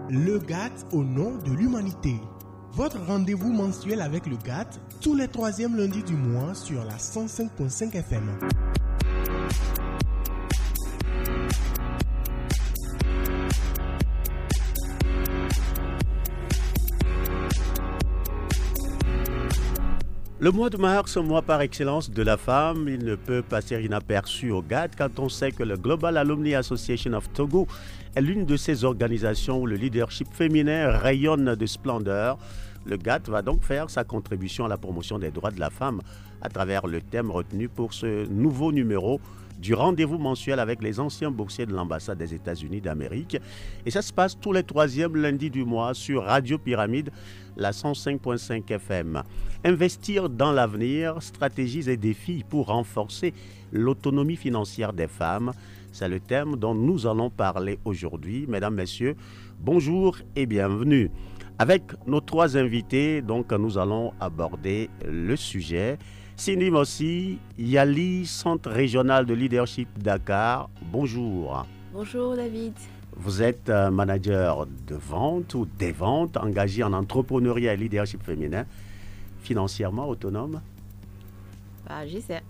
Le GATT au nom de l'humanité. Votre rendez-vous mensuel avec le GATT tous les troisièmes lundis du mois sur la 105.5 FM. Le mois de mars, mois par excellence de la femme, il ne peut passer inaperçu au GATT quand on sait que le Global Alumni Association of Togo est l'une de ces organisations où le leadership féminin rayonne de splendeur. Le GATT va donc faire sa contribution à la promotion des droits de la femme à travers le thème retenu pour ce nouveau numéro du rendez-vous mensuel avec les anciens boursiers de l'ambassade des États-Unis d'Amérique. Et ça se passe tous les troisièmes lundis du mois sur Radio Pyramide, la 105.5 FM. Investir dans l'avenir, stratégies et défis pour renforcer l'autonomie financière des femmes. C'est le thème dont nous allons parler aujourd'hui. Mesdames, Messieurs, bonjour et bienvenue. Avec nos trois invités, donc, nous allons aborder le sujet. Cindy Mossi, Yali, Centre régional de leadership Dakar. Bonjour. Bonjour David. Vous êtes manager de vente ou des ventes, engagé en entrepreneuriat et leadership féminin, financièrement autonome? J'essaie.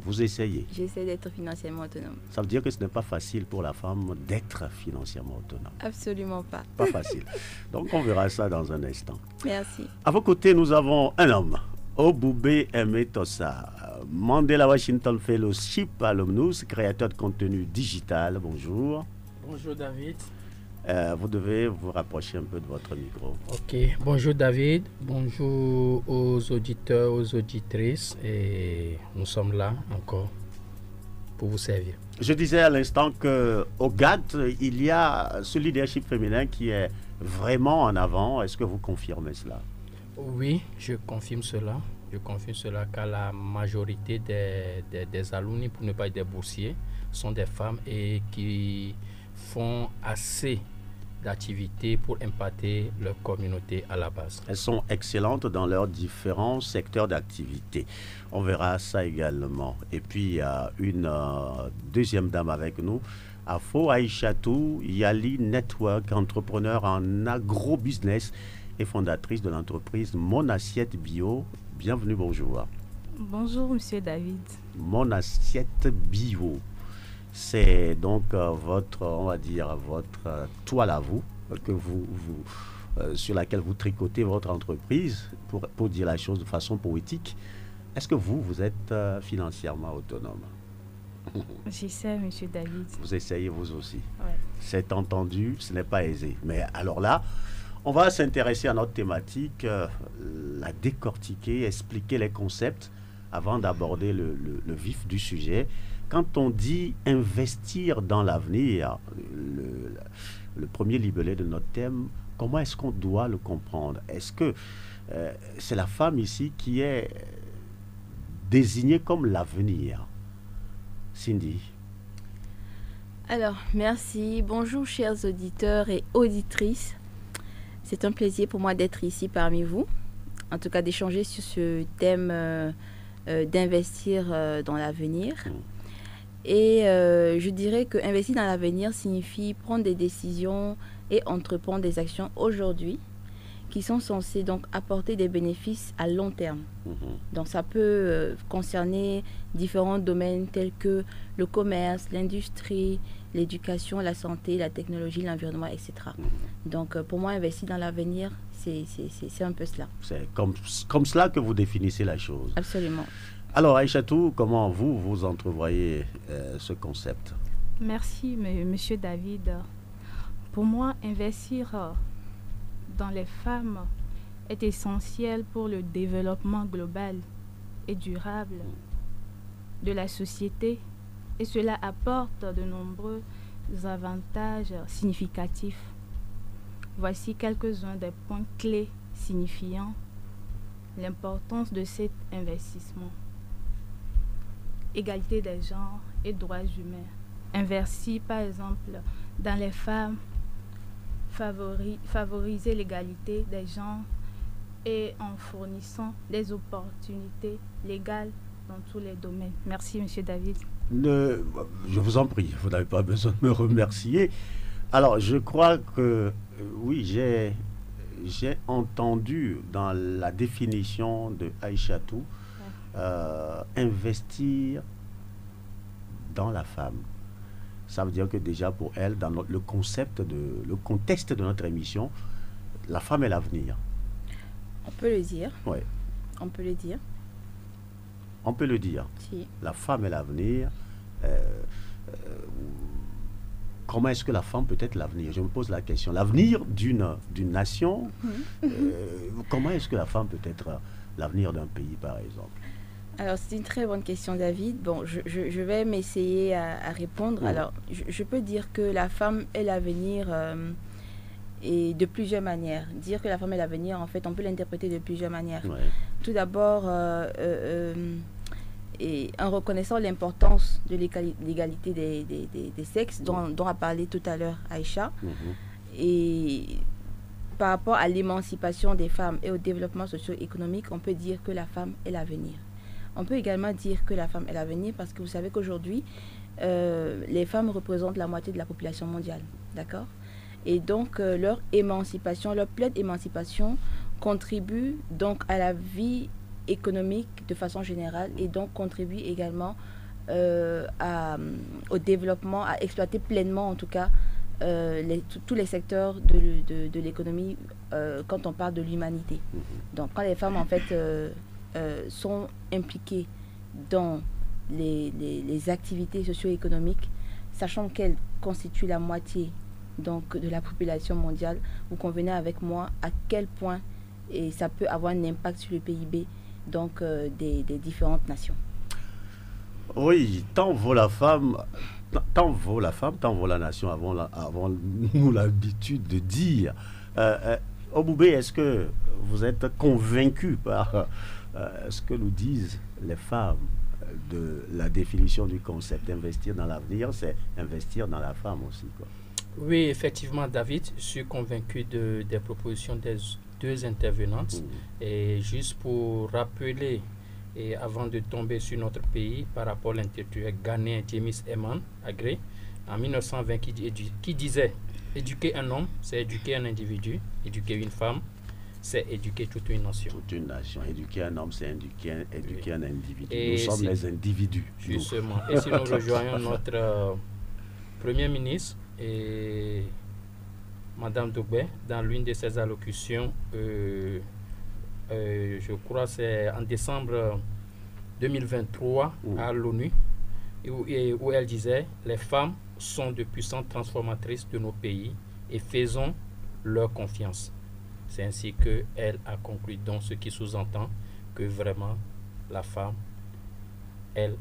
Vous essayez? J'essaie d'être financièrement autonome. Ça veut dire que ce n'est pas facile pour la femme d'être financièrement autonome? Absolument pas. Pas facile. Donc on verra ça dans un instant. Merci. À vos côtés, nous avons un homme. Oboubé Emetosa, Mandela Washington Fellowship Alumnus, créateur de contenu digital. Bonjour. Bonjour David. Vous devez vous rapprocher un peu de votre micro. Ok, bonjour David, bonjour aux auditeurs, aux auditrices, et nous sommes là encore pour vous servir. Je disais à l'instant qu'au GATT, il y a ce leadership féminin qui est vraiment en avant. Est-ce que vous confirmez cela? Oui, je confirme cela. Je confirme cela car la majorité des alumni, pour ne pas dire des boursiers, sont des femmes et qui font assez d'activités pour impacter leur communauté à la base. Elles sont excellentes dans leurs différents secteurs d'activité. On verra ça également. Et puis, il y a une deuxième dame avec nous, Afo Aïchatou Yali Network, entrepreneur en agro-business et fondatrice de l'entreprise Mon Assiette Bio. Bienvenue, bonjour. Bonjour, monsieur David. Mon Assiette Bio. C'est donc votre, on va dire, votre toile à vous, que sur laquelle vous tricotez votre entreprise, pour dire la chose de façon poétique. Est-ce que vous êtes financièrement autonome? J'essaie, monsieur David. Vous essayez vous aussi. Ouais. C'est entendu, ce n'est pas aisé. Mais alors là, on va s'intéresser à notre thématique, la décortiquer, expliquer les concepts avant d'aborder le vif du sujet. Quand on dit investir dans l'avenir, le premier libellé de notre thème, comment est-ce qu'on doit le comprendre? Est-ce que c'est la femme ici qui est désignée comme l'avenir? Cindy. Alors, merci. Bonjour chers auditeurs et auditrices. C'est un plaisir pour moi d'être ici parmi vous. En tout cas, d'échanger sur ce thème d'investir dans l'avenir. Et je dirais que investir dans l'avenir signifie prendre des décisions et entreprendre des actions aujourd'hui qui sont censées donc apporter des bénéfices à long terme. Donc ça peut concerner différents domaines tels que le commerce, l'industrie, l'éducation, la santé, la technologie, l'environnement, etc. Donc pour moi, investir dans l'avenir, c'est un peu cela. C'est comme cela que vous définissez la chose. Absolument. Alors, Aïchatou, comment vous entrevoyez ce concept? Merci, monsieur David. Pour moi, investir dans les femmes est essentiel pour le développement global et durable de la société, et cela apporte de nombreux avantages significatifs. Voici quelques-uns des points clés signifiant l'importance de cet investissement. Égalité des genres et droits humains. Investir par exemple dans les femmes, favoriser l'égalité des genres et en fournissant des opportunités légales dans tous les domaines. Merci, monsieur David. Je vous en prie, vous n'avez pas besoin de me remercier. Alors, je crois que, oui, j'ai entendu dans la définition de Aïchatou investir dans la femme. Ça veut dire que déjà pour elle, dans le contexte de notre émission, la femme est l'avenir. On peut le dire. Oui. On peut le dire. On peut le dire. Si. La femme est l'avenir. Comment est-ce que la femme peut être l'avenir? Je me pose la question. L'avenir d'une nation, comment est-ce que la femme peut être l'avenir d'un pays, par exemple? Alors, c'est une très bonne question, David. Bon, je vais m'essayer à répondre. Alors, je peux dire que la femme est l'avenir et de plusieurs manières. Dire que la femme est l'avenir, en fait, on peut l'interpréter de plusieurs manières. Ouais. Tout d'abord, et en reconnaissant l'importance de l'égalité des sexes, dont a parlé tout à l'heure Aïcha, et par rapport à l'émancipation des femmes et au développement socio-économique, on peut dire que la femme est l'avenir. On peut également dire que la femme est l'avenir parce que vous savez qu'aujourd'hui, les femmes représentent la moitié de la population mondiale, d'accord? Et donc, leur émancipation, leur pleine émancipation contribue donc à la vie économique de façon générale et donc contribue également au développement, à exploiter pleinement en tout cas tous les secteurs de l'économie quand on parle de l'humanité. Donc, quand les femmes en fait sont impliquées dans les activités socio-économiques, sachant qu'elles constituent la moitié donc, de la population mondiale, vous convenez avec moi à quel point et ça peut avoir un impact sur le PIB donc, des différentes nations. Oui, tant vaut la femme, tant vaut la nation, avons nous l'habitude de dire. Oboubé, est-ce que vous êtes convaincu par ce que nous disent les femmes de la définition du concept? Investir dans l'avenir, c'est investir dans la femme aussi, quoi. Oui, effectivement, David, je suis convaincu des propositions des deux intervenantes. Et juste pour rappeler, et avant de tomber sur notre pays, par rapport à l'intellectuel ghanéen James Eman Agré, en 1920, qui disait « Éduquer un homme, c'est éduquer un individu. Éduquer une femme, c'est éduquer toute une nation. » Toute une nation. Éduquer un homme, c'est éduquer un individu. Et nous sommes les individus. Justement. Et si nous rejoignons notre Premier ministre et Madame Dogbé, dans l'une de ses allocutions, je crois c'est en décembre 2023 à l'ONU, où elle disait « Les femmes sont de puissantes transformatrices de nos pays et faisons leur confiance. » C'est ainsi qu'elle a conclu, donc ce qui sous-entend que vraiment la femme, elle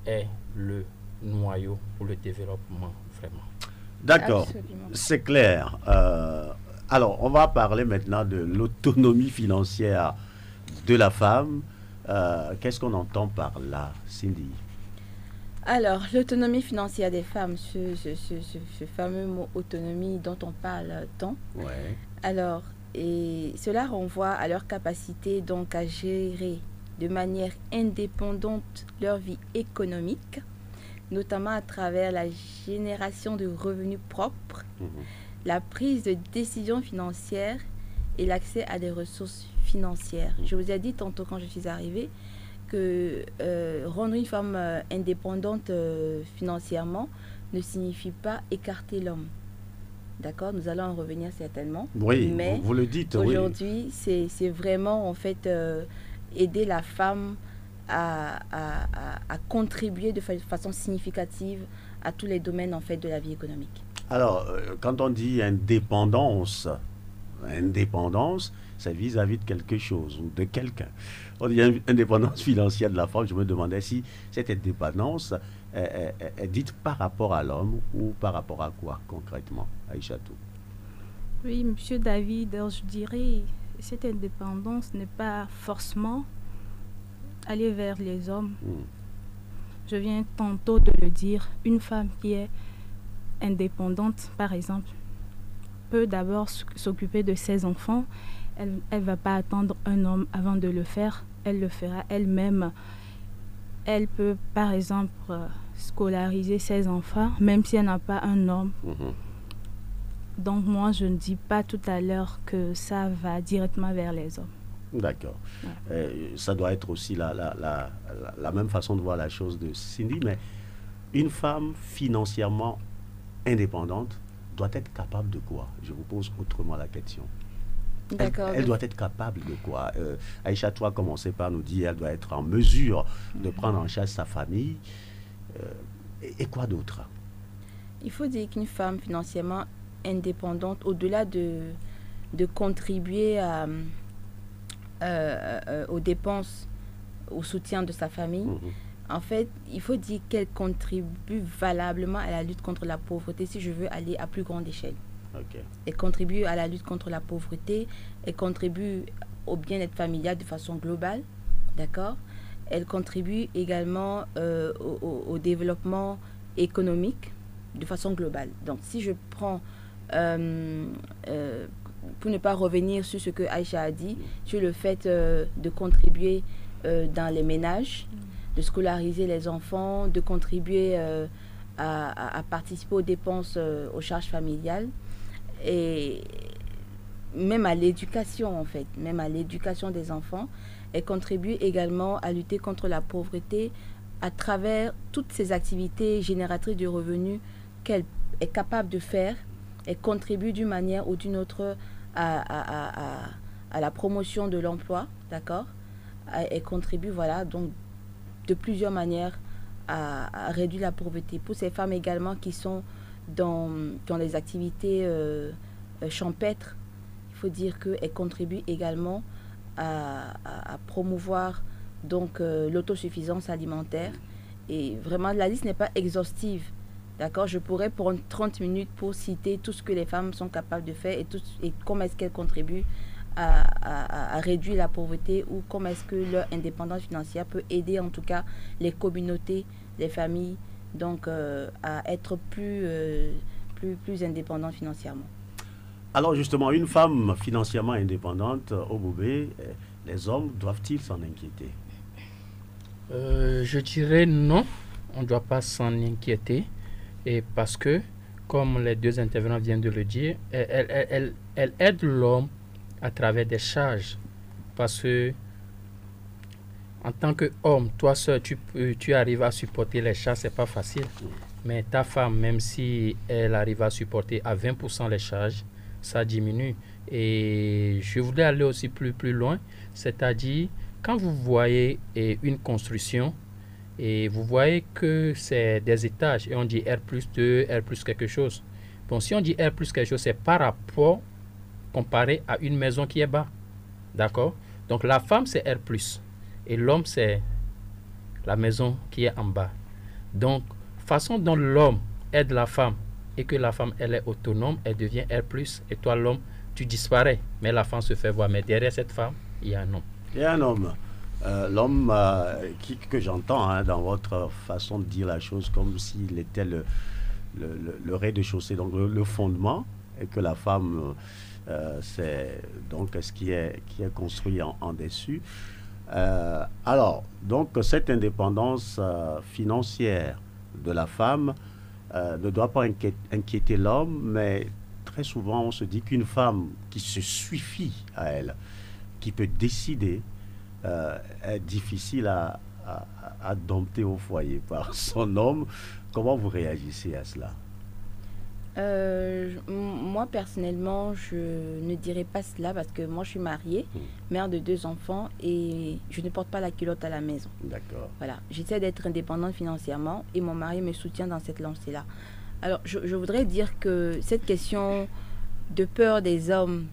est le noyau pour le développement, vraiment. D'accord, c'est clair. Alors, on va parler maintenant de l'autonomie financière de la femme. Qu'est-ce qu'on entend par là, Cindy? Alors, l'autonomie financière des femmes, ce fameux mot autonomie dont on parle tant. Ouais. Alors, et cela renvoie à leur capacité donc à gérer de manière indépendante leur vie économique, notamment à travers la génération de revenus propres, la prise de décisions financières et l'accès à des ressources financières. Je vous ai dit tantôt quand je suis arrivée que rendre une femme indépendante financièrement ne signifie pas écarter l'homme. D'accord, nous allons en revenir certainement. Oui, mais vous le dites. Aujourd'hui, oui. c'est vraiment en fait aider la femme à contribuer de façon significative à tous les domaines en fait de la vie économique. Alors, quand on dit indépendance, c'est vis-à-vis de quelque chose ou de quelqu'un. On dit indépendance financière de la femme. Je me demandais si cette indépendance est dite par rapport à l'homme ou par rapport à quoi concrètement, Aïchatou? Oui, Monsieur David, je dirais cette indépendance n'est pas forcément aller vers les hommes. Je viens tantôt de le dire, une femme qui est indépendante, par exemple, peut d'abord s'occuper de ses enfants. Elle ne va pas attendre un homme avant de le faire. Elle le fera elle-même. Elle peut, par exemple, scolariser ses enfants, même si elle n'a pas un homme. Donc moi, je ne dis pas tout à l'heure que ça va directement vers les hommes. D'accord. Ça doit être aussi la même façon de voir la chose de Cindy, mais une femme financièrement indépendante doit être capable de quoi? Je vous pose autrement la question. D'accord. Elle doit être capable de quoi? Aïcha, toi, commencez par nous dire, elle doit être en mesure de prendre en charge sa famille. Et quoi d'autre? Il faut dire qu'une femme financièrement indépendante, au-delà de contribuer aux dépenses, au soutien de sa famille, en fait, il faut dire qu'elle contribue valablement à la lutte contre la pauvreté, si je veux aller à plus grande échelle. Okay. Elle contribue à la lutte contre la pauvreté, elle contribue au bien-être familial de façon globale, d'accord? Elle contribue également au développement économique de façon globale. Donc, si je prends, pour ne pas revenir sur ce que Aïcha a dit, sur le fait de contribuer dans les ménages, de scolariser les enfants, de contribuer à participer aux dépenses, aux charges familiales, et même à l'éducation, en fait, même à l'éducation des enfants. Elle contribue également à lutter contre la pauvreté à travers toutes ces activités génératrices de revenus qu'elle est capable de faire. Elle contribue d'une manière ou d'une autre à la promotion de l'emploi, d'accord? Elle contribue, voilà, donc de plusieurs manières à réduire la pauvreté. Pour ces femmes également qui sont dans les activités champêtres, il faut dire qu'elles contribuent également à promouvoir donc l'autosuffisance alimentaire. Et vraiment, la liste n'est pas exhaustive. D'accord, je pourrais prendre 30 minutes pour citer tout ce que les femmes sont capables de faire et comment est-ce qu'elles contribuent à réduire la pauvreté, ou comment est-ce que leur indépendance financière peut aider en tout cas les communautés, les familles, donc à être plus indépendantes financièrement. Alors justement, une femme financièrement indépendante, Obobé, les hommes doivent-ils s'en inquiéter? Je dirais non, on ne doit pas s'en inquiéter, et parce que, comme les deux intervenants viennent de le dire, elle aide l'homme à travers des charges. Parce que, en tant qu'homme, toi seul, tu arrives à supporter les charges, c'est pas facile. Mais ta femme, même si elle arrive à supporter à 20% les charges, ça diminue. Et je voudrais aller aussi plus loin, c'est-à-dire, quand vous voyez une construction, et vous voyez que c'est des étages, et on dit R+2, R+ quelque chose. Bon, si on dit R+ quelque chose, c'est par rapport comparé à une maison qui est bas. D'accord? Donc la femme, c'est R+, et l'homme, c'est la maison qui est en bas. Donc, façon dont l'homme aide la femme, et que la femme, elle est autonome, elle devient R+, et toi, l'homme, tu disparais. Mais la femme se fait voir. Mais derrière cette femme, il y a un homme. Il y a un homme. L'homme que j'entends dans votre façon de dire la chose, comme s'il était le rez-de-chaussée, donc le fondement, et que la femme, c'est donc ce qui est construit en dessus. Alors, donc cette indépendance financière de la femme ne doit pas inquiéter l'homme, mais très souvent on se dit qu'une femme qui se suffit à elle, qui peut décider, est difficile à dompter au foyer par son homme. Comment vous réagissez à cela? Moi, personnellement, je ne dirais pas cela parce que moi, je suis mariée, mère de 2 enfants, et je ne porte pas la culotte à la maison. D'accord. Voilà. J'essaie d'être indépendante financièrement et mon mari me soutient dans cette lancée-là. Alors, je voudrais dire que cette question de peur des hommes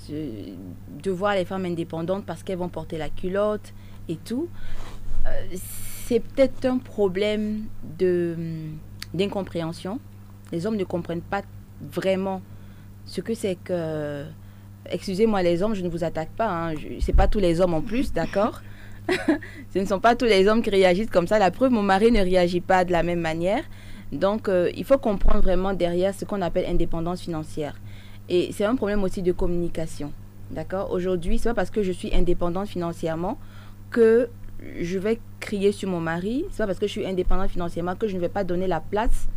de voir les femmes indépendantes parce qu'elles vont porter la culotte et tout, c'est peut-être un problème d'incompréhension. Les hommes ne comprennent pas vraiment ce que c'est que... Excusez-moi les hommes, je ne vous attaque pas, hein. C'est pas tous les hommes en plus, d'accord? Ce ne sont pas tous les hommes qui réagissent comme ça. La preuve, mon mari ne réagit pas de la même manière. Donc, il faut comprendre vraiment derrière ce qu'on appelle indépendance financière. Et c'est un problème aussi de communication, d'accord? Aujourd'hui, c'est pas parce que je suis indépendante financièrement que je vais crier sur mon mari. C'est pas parce que je suis indépendante financièrement que je ne vais pas donner la place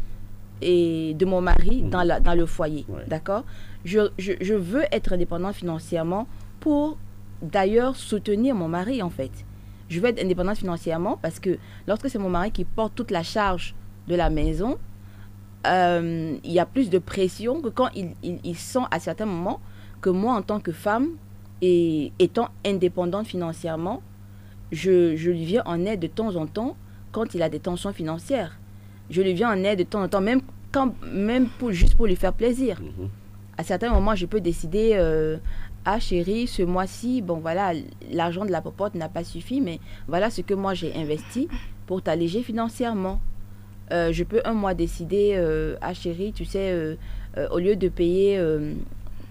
et de mon mari dans le foyer. Ouais. D'accord? Je veux être indépendante financièrement pour d'ailleurs soutenir mon mari en fait. Je veux être indépendante financièrement parce que lorsque c'est mon mari qui porte toute la charge de la maison, il y a plus de pression que quand il sent à certains moments que moi en tant que femme et étant indépendante financièrement, je lui viens en aide de temps en temps quand il a des tensions financières. Je lui viens en aide de temps en temps, même juste pour lui faire plaisir. À certains moments, je peux décider, ah chérie, ce mois-ci, bon voilà, l'argent de la popote n'a pas suffi, mais voilà ce que moi j'ai investi pour t'alléger financièrement. Je peux un mois décider, ah chérie, tu sais, au lieu de payer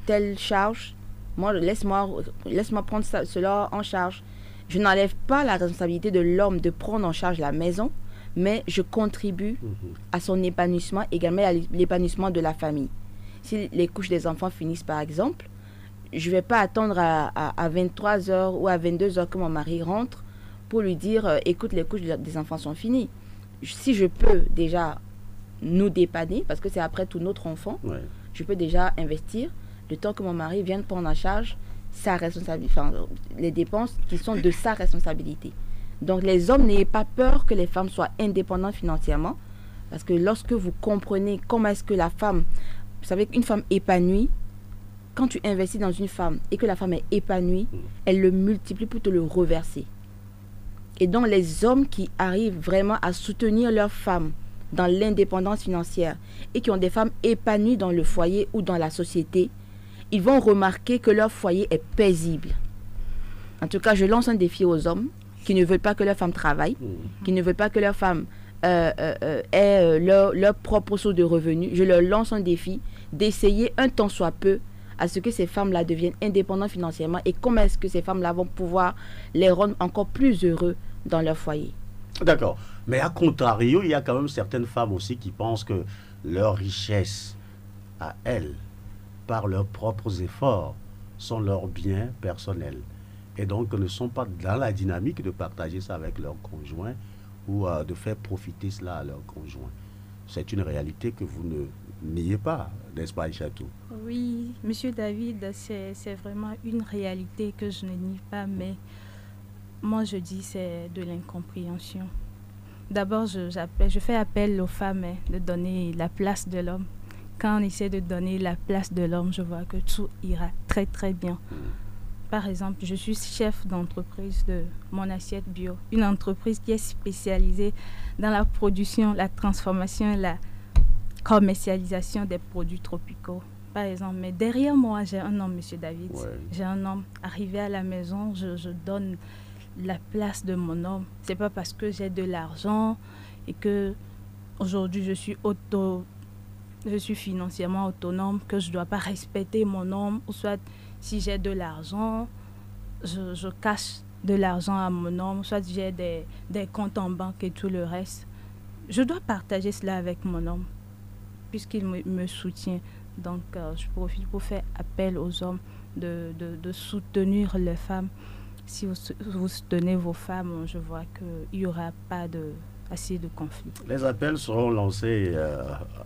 telle charge, moi laisse-moi prendre cela en charge. Je n'enlève pas la responsabilité de l'homme de prendre en charge la maison, mais je contribue à son épanouissement, également à l'épanouissement de la famille. Si les couches des enfants finissent par exemple, je ne vais pas attendre à 23h ou à 22h que mon mari rentre pour lui dire écoute, les couches des enfants sont finies. Si je peux déjà nous dépanner, parce que c'est après tout notre enfant, je peux déjà investir le temps que mon mari vienne prendre en charge sa responsabilité, enfin, les dépenses qui sont de sa responsabilité. Donc les hommes, n'ayez pas peur que les femmes soient indépendantes financièrement, parce que lorsque vous comprenez comment est-ce que la femme, vous savez qu'une femme épanouie, quand tu investis dans une femme et que la femme est épanouie, elle le multiplie pour te le reverser. Et donc les hommes qui arrivent vraiment à soutenir leurs femmes dans l'indépendance financière et qui ont des femmes épanouies dans le foyer ou dans la société, ils vont remarquer que leur foyer est paisible. En tout cas, je lance un défi aux hommes qui ne veulent pas que leurs femmes travaillent, qui ne veulent pas que leurs femmes aient leur propre source de revenus. Je leur lance un défi d'essayer un tant soit peu à ce que ces femmes-là deviennent indépendantes financièrement et comment est-ce que ces femmes-là vont pouvoir les rendre encore plus heureux dans leur foyer. D'accord. Mais à contrario, il y a quand même certaines femmes aussi qui pensent que leur richesse à elles, par leurs propres efforts, sont leurs biens personnels. Et donc ne sont pas dans la dynamique de partager ça avec leur conjoint ou de faire profiter cela à leur conjoint. C'est une réalité que vous ne niez pas, n'est-ce pas, Aïchatou? Oui, Monsieur David, c'est vraiment une réalité que je ne nie pas, mais moi je dis c'est de l'incompréhension. D'abord, je fais appel aux femmes de donner la place de l'homme. Quand on essaie de donner la place de l'homme, je vois que tout ira très très bien. Par exemple, je suis chef d'entreprise de Mon Assiette Bio, une entreprise qui est spécialisée dans la production, la transformation et la commercialisation des produits tropicaux. Par exemple, mais derrière moi, j'ai un homme, Monsieur David. J'ai un homme arrivé à la maison, je donne la place de mon homme. C'est pas parce que j'ai de l'argent et que aujourd'hui je suis financièrement autonome que je dois pas respecter mon homme, ou soit si j'ai de l'argent, je cache de l'argent à mon homme, soit j'ai des comptes en banque et tout le reste. Je dois partager cela avec mon homme puisqu'il me soutient. Donc je profite pour faire appel aux hommes de soutenir les femmes. Si vous soutenez vos femmes, je vois qu'il n'y aura pas assez de conflits. Les appels seront lancés,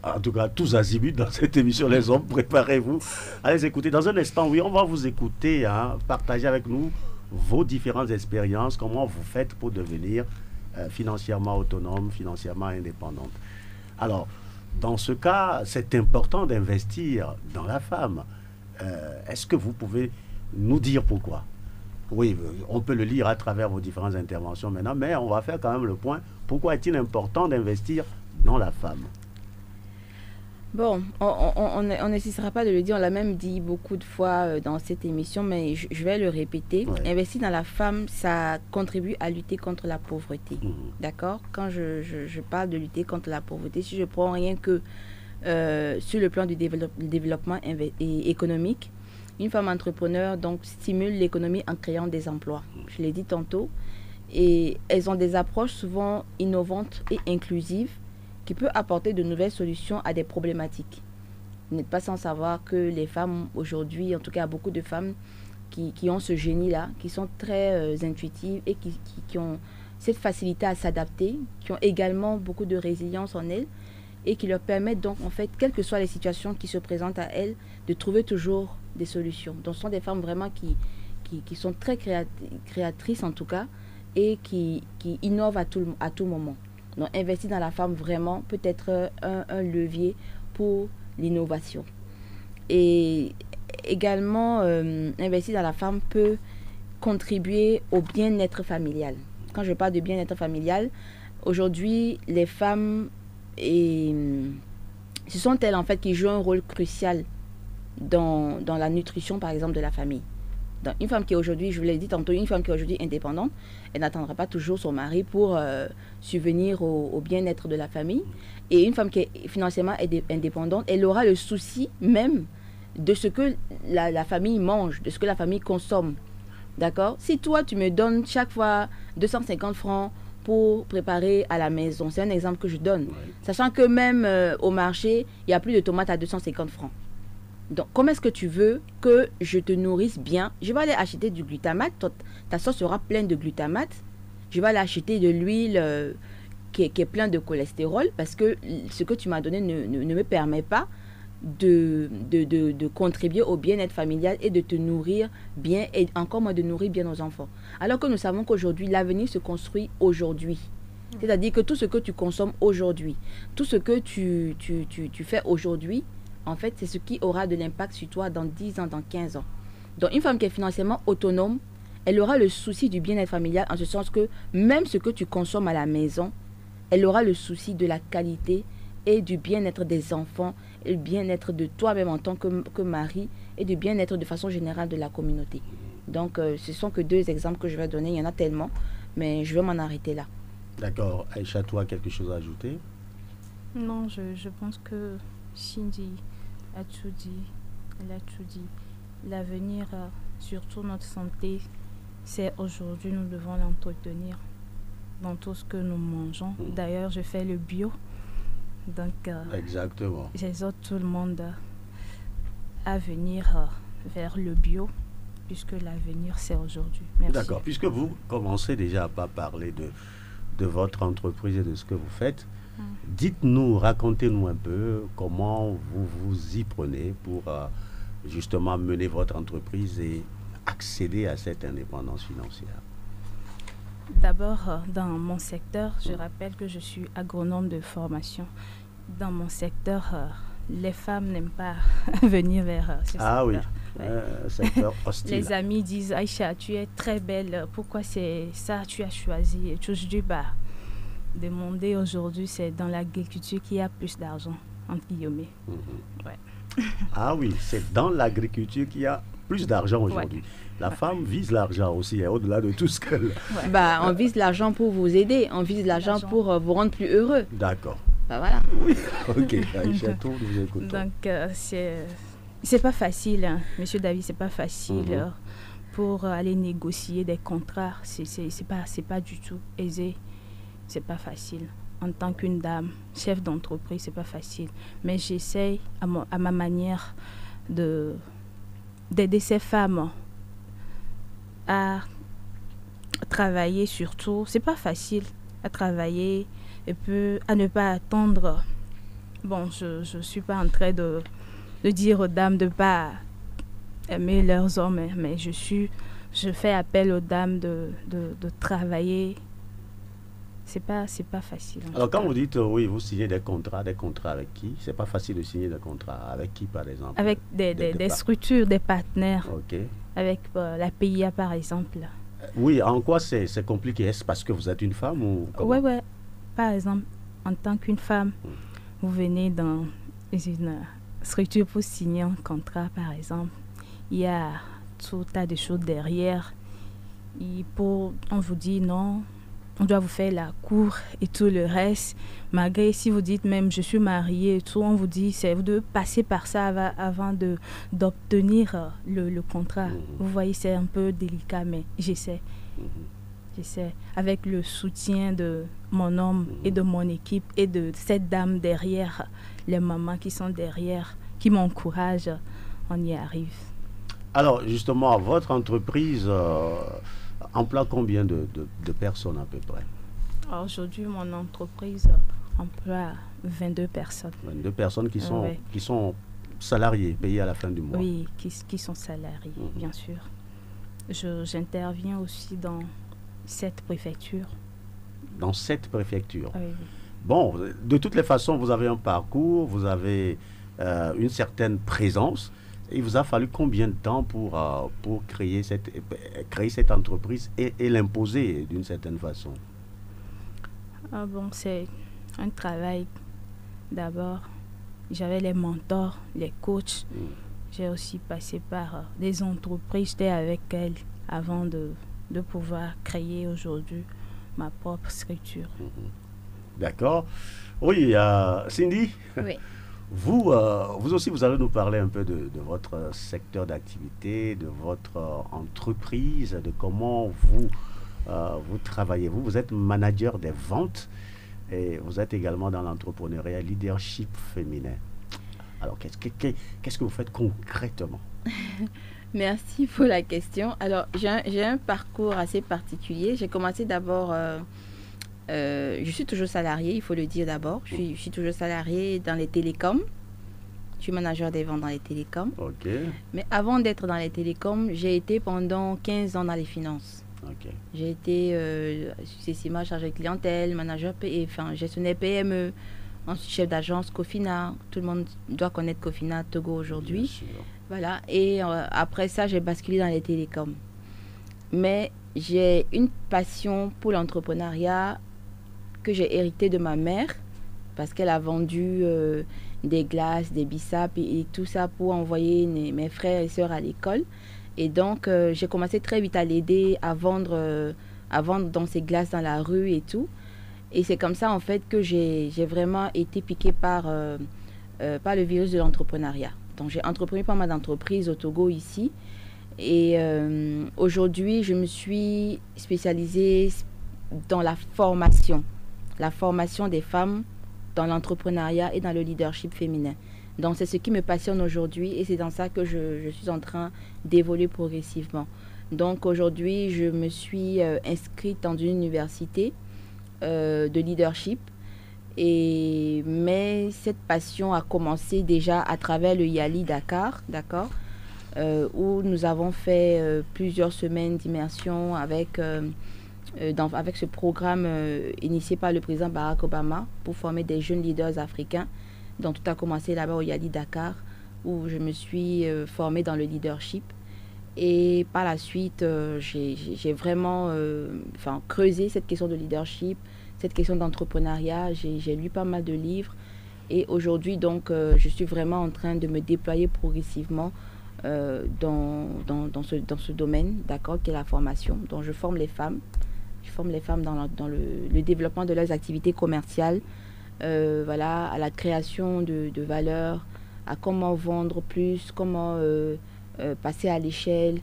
en tout cas tous azimuts dans cette émission. Les hommes, préparez-vous. Allez écouter. Dans un instant, oui, on va vous écouter, partager avec nous vos différentes expériences, comment vous faites pour devenir financièrement autonome, financièrement indépendante. Alors, dans ce cas, c'est important d'investir dans la femme. Est-ce que vous pouvez nous dire pourquoi? Oui, on peut le lire à travers vos différentes interventions maintenant, mais on va faire quand même le point. Pourquoi est-il important d'investir dans la femme? Bon, on n'essayera pas de le dire, on l'a même dit beaucoup de fois dans cette émission, mais je vais le répéter. Investir dans la femme, ça contribue à lutter contre la pauvreté. D'accord? Quand je parle de lutter contre la pauvreté, si je prends rien que sur le plan du développement économique, une femme entrepreneur donc stimule l'économie en créant des emplois. Je l'ai dit tantôt. Et elles ont des approches souvent innovantes et inclusives qui peuvent apporter de nouvelles solutions à des problématiques. Vous n'êtes pas sans savoir que les femmes aujourd'hui, en tout cas beaucoup de femmes qui ont ce génie-là, qui sont très intuitives et qui ont cette facilité à s'adapter, qui ont également beaucoup de résilience en elles, et qui leur permettent donc, en fait, quelles que soient les situations qui se présentent à elles, de trouver toujours des solutions. Donc, ce sont des femmes vraiment qui sont très créatrices, en tout cas, et qui innovent à tout moment. Donc, investir dans la femme, vraiment, peut être un levier pour l'innovation. Et également, investir dans la femme peut contribuer au bien-être familial. Quand je parle de bien-être familial, aujourd'hui, les femmes, ce sont elles en fait qui jouent un rôle crucial dans la nutrition, par exemple, de la famille. Donc, une femme qui est aujourd'hui, je vous l'ai dit tantôt, une femme qui est aujourd'hui indépendante, elle n'attendra pas toujours son mari pour subvenir au bien-être de la famille. Et une femme qui est financièrement indépendante, elle aura le souci même de ce que la famille mange, de ce que la famille consomme. D'accord? Si toi, tu me donnes chaque fois 250 francs pour préparer à la maison, c'est un exemple que je donne, sachant que même au marché, il n'y a plus de tomates à 250 francs. Donc, comment est-ce que tu veux que je te nourrisse bien? Je vais aller acheter du glutamate, ta sauce sera pleine de glutamate. Je vais aller acheter de l'huile qui est pleine de cholestérol, parce que ce que tu m'as donné ne me permet pas de contribuer au bien-être familial et de te nourrir bien, et encore moins de nourrir bien nos enfants. Alors que nous savons qu'aujourd'hui, l'avenir se construit aujourd'hui. C'est-à-dire que tout ce que tu consommes aujourd'hui, tout ce que tu fais aujourd'hui, en fait, c'est ce qui aura de l'impact sur toi dans 10 ans, dans 15 ans. Donc, une femme qui est financièrement autonome, elle aura le souci du bien-être familial, en ce sens que même ce que tu consommes à la maison, elle aura le souci de la qualité et du bien-être des enfants, et le bien-être de toi-même en tant que mari, et du bien-être de façon générale de la communauté. Donc, ce sont que 2 exemples que je vais donner. Il y en a tellement, mais je vais m'en arrêter là. D'accord. Aïcha, toi, quelque chose à ajouter? Non, je pense que Cindy a tout dit. Elle a tout dit. L'avenir, surtout notre santé, c'est aujourd'hui, nous devons l'entretenir dans tout ce que nous mangeons. D'ailleurs, je fais le bio. Donc, exactement. J'exhorte tout le monde à venir vers le bio, puisque l'avenir, c'est aujourd'hui. Merci. D'accord. Puisque vous commencez déjà à pas parler de votre entreprise et de ce que vous faites, dites-nous, racontez-nous un peu comment vous vous y prenez pour justement mener votre entreprise et accéder à cette indépendance financière. D'abord, dans mon secteur, je rappelle que je suis agronome de formation. Dans mon secteur, les femmes n'aiment pas venir vers ce secteur. Ah oui, secteur hostile. Les amis disent, Aïcha, tu es très belle, pourquoi c'est ça tu as choisi? Et je dis, demander aujourd'hui, c'est dans l'agriculture qu'il y a plus d'argent, entre guillemets. Ah oui, c'est dans l'agriculture qu'il y a plus d'argent aujourd'hui. La femme vise l'argent aussi, au-delà de tout ce qu'elle... On vise l'argent pour vous aider, on vise l'argent pour vous rendre plus heureux. D'accord. Voilà. Oui, ok. Aïcha, nous écoutons. Donc, c'est pas facile, hein. Monsieur David, c'est pas facile pour aller négocier des contrats. C'est pas du tout aisé. C'est pas facile. En tant qu'une dame, chef d'entreprise, c'est pas facile. Mais j'essaye à ma manière d'aider ces femmes à travailler surtout. C'est pas facile à travailler et puis à ne pas attendre. Bon, je suis pas en train de dire aux dames de pas aimer leurs hommes, mais je fais appel aux dames de travailler. C'est pas facile. Alors quand vous dites oui, vous signez des contrats avec qui? C'est pas facile de signer des contrats avec qui, par exemple? Avec des structures, des partenaires. Ok. Avec la PIA, par exemple. Oui, en quoi c'est compliqué? Est-ce parce que vous êtes une femme ou comment? Ouais. Par exemple, en tant qu'une femme, vous venez dans une structure pour signer un contrat, par exemple. Il y a tout tas de choses derrière. On vous dit non, on doit vous faire la cour et tout le reste. Malgré si vous dites même je suis mariée et tout, on vous dit c'est vous devez passer par ça avant d'obtenir le contrat. Vous voyez, c'est un peu délicat, mais j'essaie. Avec le soutien de mon homme et de mon équipe et de cette dame derrière, les mamans qui sont derrière, qui m'encouragent, on y arrive. Alors justement, votre entreprise emploie combien de personnes à peu près? Aujourd'hui, mon entreprise emploie 22 personnes. 22 personnes qui sont, Ouais. qui sont salariées, payées à la fin du mois. Oui, qui sont salariés, bien sûr. J'interviens aussi dans 7 préfectures. Dans 7 préfectures. Oui. Bon, de toutes les façons, vous avez un parcours, vous avez une certaine présence. Il vous a fallu combien de temps pour créer cette entreprise et l'imposer d'une certaine façon? Ah bon, c'est un travail. D'abord, j'avais les mentors, les coachs. J'ai aussi passé par des entreprises. J'étais avec elles avant de pouvoir créer aujourd'hui ma propre structure. D'accord. Oui, Cindy, Oui. vous aussi, vous allez nous parler un peu de votre secteur d'activité, de votre entreprise, de comment vous travaillez. Vous êtes manager des ventes et vous êtes également dans l'entrepreneuriat leadership féminin. Alors, qu'est-ce que vous faites concrètement? Merci pour la question. Alors, j'ai un parcours assez particulier. J'ai commencé d'abord, je suis toujours salariée, il faut le dire d'abord. Je suis toujours salariée dans les télécoms. Je suis manager des ventes dans les télécoms. Ok, Mais avant d'être dans les télécoms, j'ai été pendant 15 ans dans les finances. ok. J'ai été successivement chargée de clientèle, manager, gestionnaire PME, ensuite chef d'agence Cofina. Tout le monde doit connaître Cofina Togo aujourd'hui. Bien sûr. Voilà. Et après ça, j'ai basculé dans les télécoms. Mais j'ai une passion pour l'entrepreneuriat que j'ai hérité de ma mère parce qu'elle a vendu des glaces, des bissap et tout ça pour envoyer mes frères et sœurs à l'école. Et donc, j'ai commencé très vite à l'aider à vendre dans ses glaces dans la rue et tout. Et c'est comme ça, en fait, que j'ai vraiment été piquée par le virus de l'entrepreneuriat. Donc, j'ai entrepris pas mal d'entreprises au Togo ici. Et aujourd'hui, je me suis spécialisée dans la formation des femmes dans l'entrepreneuriat et dans le leadership féminin. Donc, c'est ce qui me passionne aujourd'hui et c'est dans ça que je suis en train d'évoluer progressivement. Donc, aujourd'hui, je me suis inscrite dans une université de leadership. Mais cette passion a commencé déjà à travers le Yali Dakar, d'accord, où nous avons fait plusieurs semaines d'immersion avec ce programme initié par le président Barack Obama pour former des jeunes leaders africains. Donc tout a commencé là-bas au Yali Dakar, où je me suis formée dans le leadership. Et par la suite, j'ai vraiment creusé cette question de leadership, cette question d'entrepreneuriat. J'ai lu pas mal de livres. Et aujourd'hui, donc, je suis vraiment en train de me déployer progressivement dans ce domaine, d'accord, qui est la formation. Donc, je forme les femmes. Je forme les femmes dans le développement de leurs activités commerciales, voilà, à la création de valeur, à comment vendre plus, comment passer à l'échelle,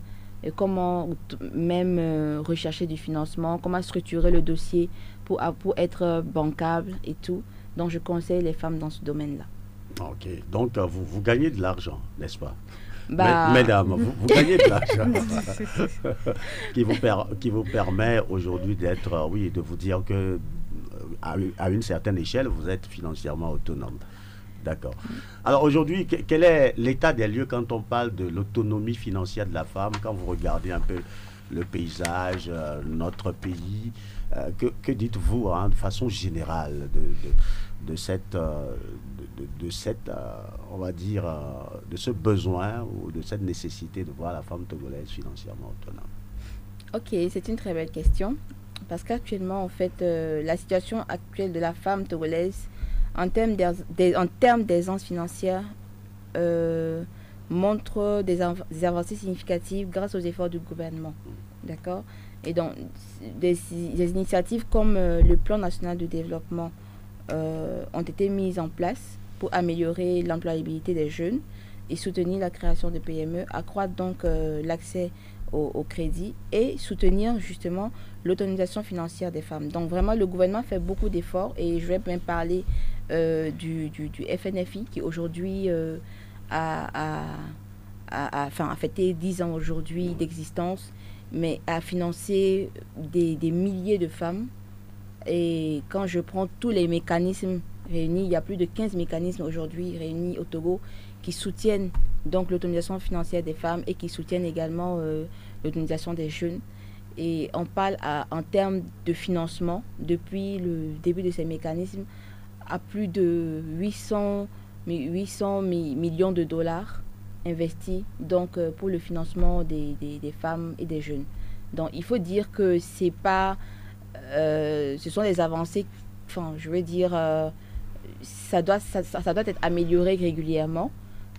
comment même rechercher du financement, comment structurer le dossier pour être bancable et tout. Donc, je conseille les femmes dans ce domaine-là. Ok, donc vous gagnez de l'argent, n'est-ce pas? Bah... Mesdames, vous gagnez de l'argent qui vous permet aujourd'hui d'être, de vous dire que à une certaine échelle, vous êtes financièrement autonome. D'accord. Alors aujourd'hui, quel est l'état des lieux quand on parle de l'autonomie financière de la femme, quand vous regardez un peu le paysage, notre pays, que dites-vous de façon générale de on va dire, de ce besoin ou de cette nécessité de voir la femme togolaise financièrement autonome? Ok, c'est une très belle question parce qu'actuellement, en fait, la situation actuelle de la femme togolaise en termes d'aisance financière montre des avancées significatives grâce aux efforts du gouvernement. D'accord? Et donc, des initiatives comme le plan national de développement ont été mises en place pour améliorer l'employabilité des jeunes et soutenir la création de PME, accroître donc l'accès au crédit et soutenir justement l'autonomisation financière des femmes. Donc vraiment, le gouvernement fait beaucoup d'efforts et je vais même parler du FNFI qui aujourd'hui a fêté 10 ans aujourd'hui d'existence, mais a financé des milliers de femmes Et quand je prends tous les mécanismes réunis, il y a plus de 15 mécanismes aujourd'hui réunis au Togo qui soutiennent donc l'autonomisation financière des femmes et qui soutiennent également l'autonomisation des jeunes. Et on parle en termes de financement, depuis le début de ces mécanismes, à plus de 800 millions de dollars investis donc, pour le financement des femmes et des jeunes. Donc il faut dire que c'est pas, ce sont des avancées, enfin je veux dire, ça doit être amélioré régulièrement,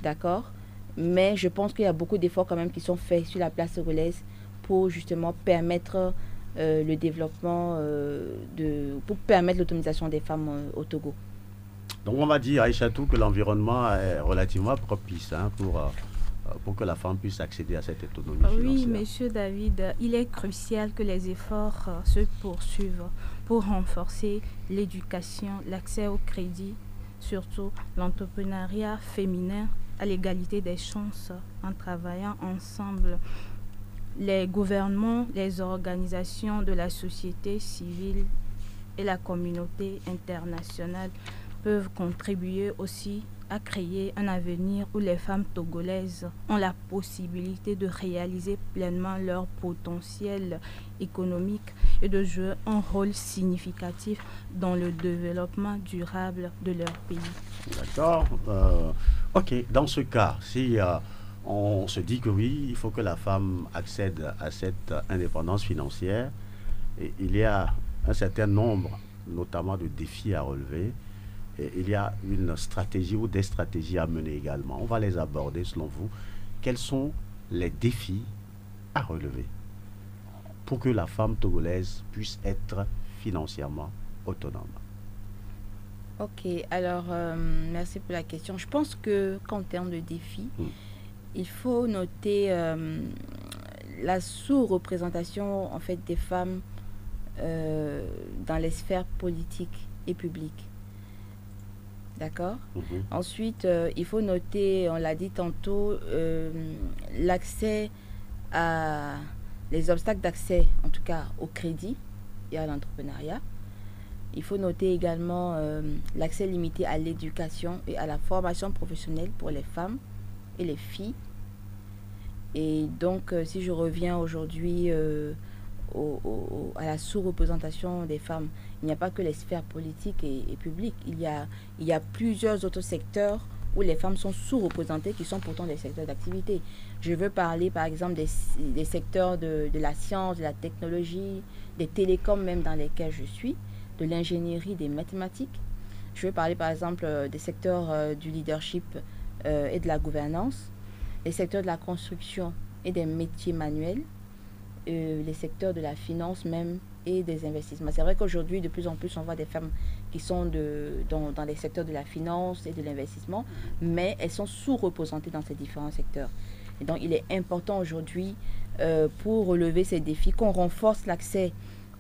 d'accord? Mais je pense qu'il y a beaucoup d'efforts quand même qui sont faits sur la place togolaise pour justement permettre le développement, pour permettre l'autonomisation des femmes au Togo. Donc on va dire, Aïchatou, que l'environnement est relativement propice pour que la femme puisse accéder à cette autonomie financière. Oui, Monsieur David, il est crucial que les efforts se poursuivent pour renforcer l'éducation, l'accès au crédit, surtout l'entrepreneuriat féminin, à l'égalité des chances en travaillant ensemble. Les gouvernements, les organisations de la société civile et la communauté internationale peuvent contribuer aussi à créer un avenir où les femmes togolaises ont la possibilité de réaliser pleinement leur potentiel économique et de jouer un rôle significatif dans le développement durable de leur pays. D'accord. Ok, dans ce cas, si on se dit que oui, il faut que la femme accède à cette indépendance financière, et il y a un certain nombre, notamment de défis à relever, et il y a une stratégie ou des stratégies à mener également. On va les aborder selon vous. Quels sont les défis à relever pour que la femme togolaise puisse être financièrement autonome? Ok, alors merci pour la question. Je pense qu'en termes de défis, il faut noter la sous-représentation en fait des femmes dans les sphères politiques et publiques. D'accord. Ensuite, il faut noter, on l'a dit tantôt, l'accès à les obstacles d'accès, en tout cas au crédit et à l'entrepreneuriat. Il faut noter également l'accès limité à l'éducation et à la formation professionnelle pour les femmes et les filles. Et donc, si je reviens aujourd'hui à la sous-représentation des femmes, il n'y a pas que les sphères politiques et publiques. Il y a plusieurs autres secteurs où les femmes sont sous-représentées qui sont pourtant des secteurs d'activité. Je veux parler par exemple des secteurs de la science, de la technologie, des télécoms même dans lesquels je suis, de l'ingénierie, des mathématiques. Je veux parler par exemple des secteurs du leadership et de la gouvernance, les secteurs de la construction et des métiers manuels, les secteurs de la finance même et des investissements. C'est vrai qu'aujourd'hui, de plus en plus, on voit des femmes qui sont dans les secteurs de la finance et de l'investissement, mais elles sont sous-représentées dans ces différents secteurs. Et donc, il est important aujourd'hui, pour relever ces défis, qu'on renforce l'accès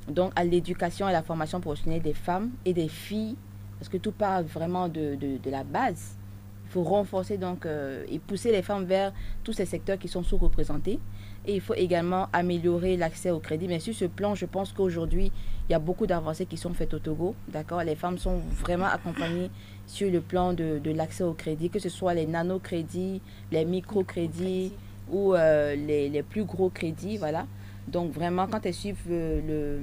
donc, à l'éducation et à la formation professionnelle des femmes et des filles, parce que tout part vraiment de la base. Il faut renforcer donc, et pousser les femmes vers tous ces secteurs qui sont sous-représentés. Et il faut également améliorer l'accès au crédit. Mais sur ce plan, je pense qu'aujourd'hui, il y a beaucoup d'avancées qui sont faites au Togo. D'accord ? Les femmes sont vraiment accompagnées sur le plan de l'accès au crédit, que ce soit les nano-crédits, les micro-crédits ou les plus gros crédits. Voilà. Donc vraiment, quand elles suivent le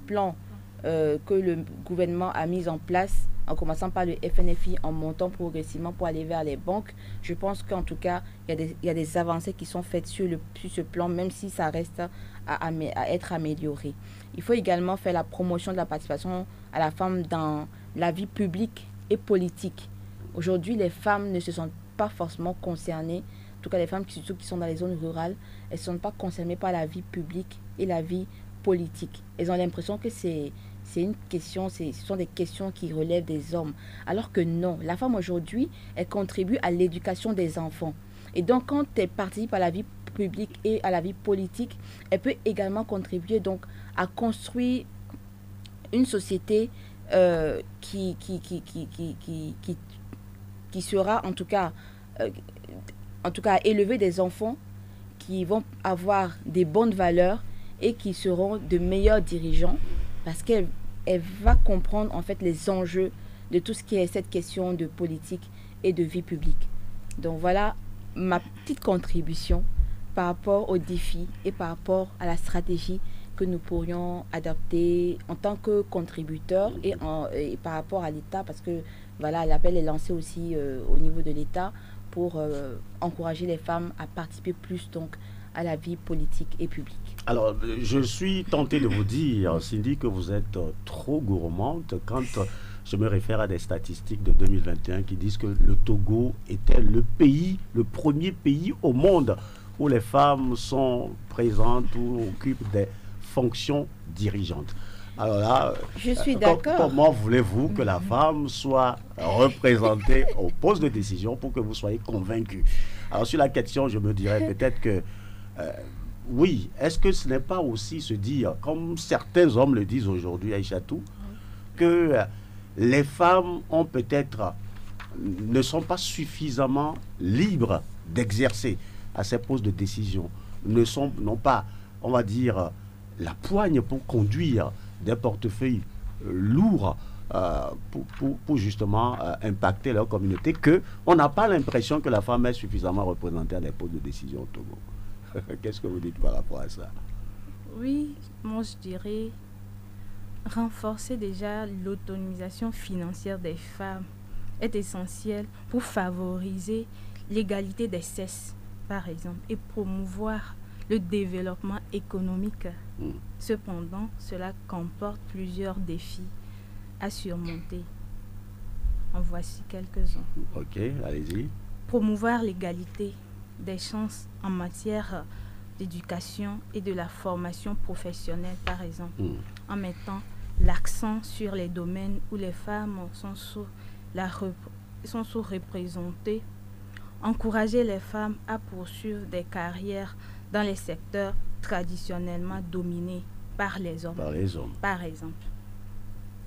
plan que le gouvernement a mis en place, en commençant par le FNFI, en montant progressivement pour aller vers les banques, je pense qu'en tout cas, il y a des avancées qui sont faites sur ce plan, même si ça reste à être amélioré. Il faut également faire la promotion de la participation à la femme dans la vie publique et politique. Aujourd'hui, les femmes ne se sentent pas forcément concernées, en tout cas les femmes qui sont dans les zones rurales, elles ne sont pas concernées par la vie publique et la vie politique. Elles ont l'impression que c'est une question, ce sont des questions qui relèvent des hommes. Alors que non, la femme aujourd'hui, elle contribue à l'éducation des enfants. Et donc, quand elle participe à la vie publique et à la vie politique, elle peut également contribuer donc à construire une société qui sera en tout cas à élever des enfants qui vont avoir des bonnes valeurs et qui seront de meilleurs dirigeants parce qu'elles elle va comprendre en fait les enjeux de tout ce qui est cette question de politique et de vie publique. Donc voilà ma petite contribution par rapport aux défis et par rapport à la stratégie que nous pourrions adopter en tant que contributeurs et par rapport à l'État, parce que voilà, l'appel est lancé aussi au niveau de l'État pour encourager les femmes à participer plus donc à la vie politique et publique. Alors, je suis tenté de vous dire, Cindy, que vous êtes trop gourmande quand je me réfère à des statistiques de 2021 qui disent que le Togo était le premier pays au monde où les femmes sont présentes ou occupent des fonctions dirigeantes. Alors là, je suis d'accord. Comment voulez-vous que la femme soit représentée au poste de décision pour que vous soyez convaincus? Alors sur la question, je me dirais peut-être que oui, est-ce que ce n'est pas aussi se dire, comme certains hommes le disent aujourd'hui, Aïchatou, que les femmes ont peut-être ne sont pas suffisamment libres d'exercer à ces postes de décision, n'ont pas, on va dire, la poigne pour conduire des portefeuilles lourds pour justement impacter leur communauté, qu'on n'a pas l'impression que la femme est suffisamment représentée à des postes de décision au Togo. Qu'est-ce que vous dites par rapport à ça? Oui, moi je dirais renforcer déjà l'autonomisation financière des femmes est essentiel pour favoriser l'égalité des sexes, par exemple, et promouvoir le développement économique. Cependant, cela comporte plusieurs défis à surmonter. En voici quelques-uns. Ok, allez-y. Promouvoir l'égalité des chances en matière d'éducation et de la formation professionnelle, par exemple, en mettant l'accent sur les domaines où les femmes sont sous-représentées. Encourager les femmes à poursuivre des carrières dans les secteurs traditionnellement dominés par les hommes. Par exemple.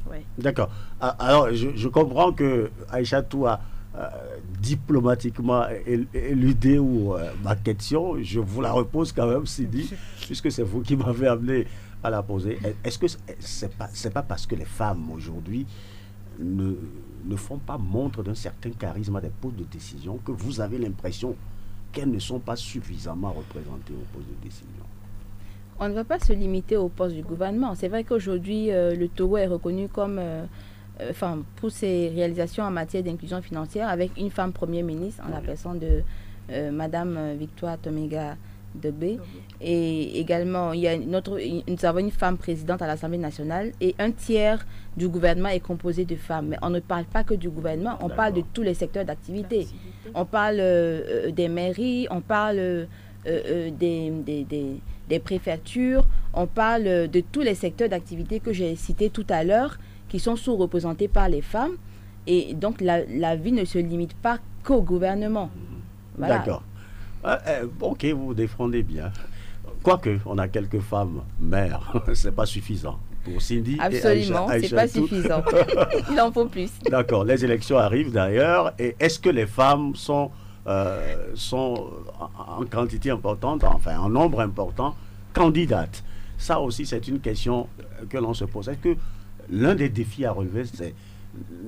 Ouais. D'accord. Alors, je comprends que Aïchatou a diplomatiquement éludé ma question. Je vous la repose quand même, Sidi, puisque c'est vous qui m'avez amené à la poser. Est-ce que c'est pas parce que les femmes aujourd'hui ne font pas montre d'un certain charisme à des postes de décision que vous avez l'impression qu'elles ne sont pas suffisamment représentées au poste de décision? On ne va pas se limiter au poste du gouvernement. C'est vrai qu'aujourd'hui, le Togo est reconnu comme, pour ses réalisations en matière d'inclusion financière, avec une femme Premier ministre, en la personne de Madame Victoire Tomiga Dogbe. Et également, nous avons une femme présidente à l'Assemblée nationale et un tiers du gouvernement est composé de femmes. Mais on ne parle pas que du gouvernement, on parle de tous les secteurs d'activité. On parle des mairies, on parle des préfectures, on parle de tous les secteurs d'activité que j'ai cités tout à l'heure qui sont sous-représentés par les femmes. Et donc, la vie ne se limite pas qu'au gouvernement. Voilà. D'accord. Ok, vous vous défendez bien. Quoique, on a quelques femmes mères, c'est pas suffisant. Pour Cindy absolument, et c'est pas suffisant. Il en faut plus. D'accord, les élections arrivent d'ailleurs. Et est-ce que les femmes sont en quantité importante, enfin en nombre important, candidates? Ça aussi, c'est une question que l'on se pose. Est-ce que l'un des défis à relever,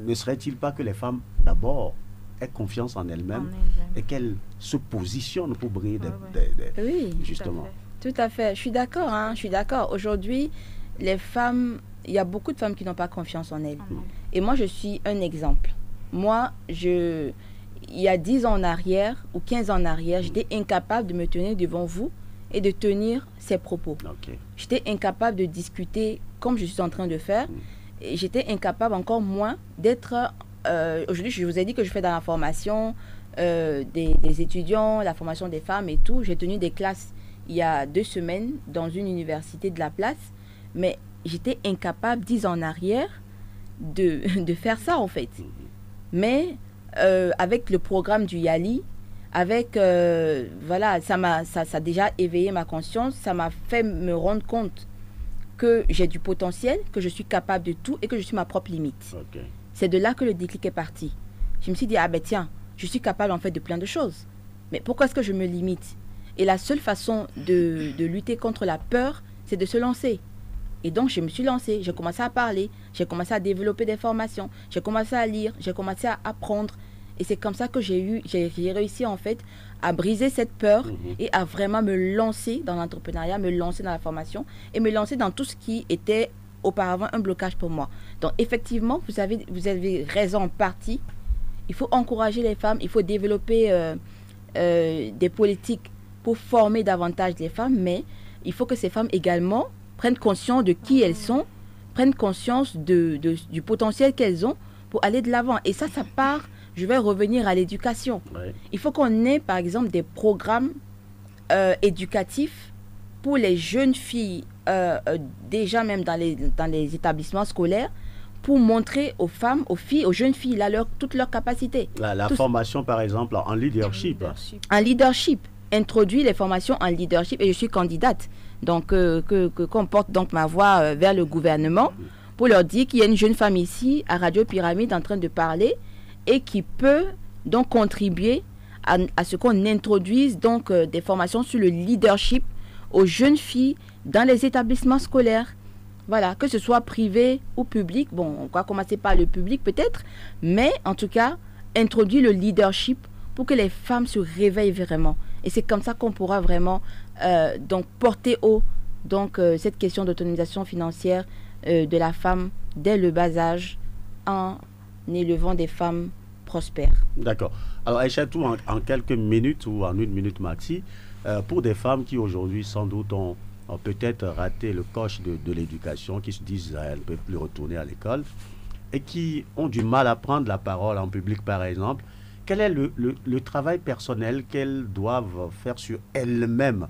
ne serait-il pas que les femmes, d'abord, aient confiance en elles-mêmes et qu'elles se positionnent pour briller oui, justement. Tout à fait. Je suis d'accord. Je suis d'accord. Aujourd'hui, les femmes, il y a beaucoup de femmes qui n'ont pas confiance en elles. Et moi, je suis un exemple. Moi, il y a 10 ans en arrière ou 15 ans en arrière, j'étais incapable de me tenir devant vous et de tenir ces propos. J'étais incapable de discuter comme je suis en train de faire. Et j'étais incapable encore moins d'être... aujourd'hui, je vous ai dit que je fais dans la formation des étudiants, la formation des femmes et tout. J'ai tenu des classes il y a 2 semaines dans une université de la place. Mais j'étais incapable, 10 ans en arrière, de faire ça en fait. Mais avec le programme du Yali, avec voilà, ça a déjà éveillé ma conscience, ça m'a fait me rendre compte que j'ai du potentiel, que je suis capable de tout et que je suis ma propre limite. C'est de là que le déclic est parti. Je me suis dit, ah ben tiens, je suis capable en fait de plein de choses. Mais pourquoi est-ce que je me limite? Et la seule façon de lutter contre la peur, c'est de se lancer. Et donc, je me suis lancée, j'ai commencé à parler. j'ai commencé à développer des formations, j'ai commencé à lire, j'ai commencé à apprendre. Et c'est comme ça que j'ai réussi en fait à briser cette peur et à vraiment me lancer dans l'entrepreneuriat, me lancer dans la formation et me lancer dans tout ce qui était auparavant un blocage pour moi. Donc effectivement, vous avez raison en partie. Il faut encourager les femmes, il faut développer des politiques pour former davantage les femmes, mais il faut que ces femmes également prennent conscience de qui elles sont, prennent conscience du potentiel qu'elles ont pour aller de l'avant. Et ça part, je vais revenir à l'éducation. Ouais. Il faut qu'on ait par exemple des programmes éducatifs pour les jeunes filles, déjà même dans les établissements scolaires, pour montrer aux femmes, aux filles, aux jeunes filles, toutes leurs capacités. La formation, par exemple, en leadership. En leadership. Introduit les formations en leadership et je suis candidate. Donc, qu'on porte donc ma voix vers le gouvernement pour leur dire qu'il y a une jeune femme ici, à Radio Pyramide, en train de parler et qui peut donc contribuer à ce qu'on introduise donc des formations sur le leadership aux jeunes filles dans les établissements scolaires. Voilà, que ce soit privé ou public. Bon, on va commencer par le public peut-être, mais en tout cas, introduire le leadership pour que les femmes se réveillent vraiment. Et c'est comme ça qu'on pourra vraiment donc porter haut donc, cette question d'autonomisation financière de la femme dès le bas âge en élevant des femmes prospères. D'accord. Alors, Aïchatou, en quelques minutes ou en une minute maxi, pour des femmes qui aujourd'hui sans doute ont peut-être raté le coche de l'éducation, qui se disent qu'elles ne peuvent plus retourner à l'école et qui ont du mal à prendre la parole en public par exemple, quel est le travail personnel qu'elles doivent faire sur elles-mêmes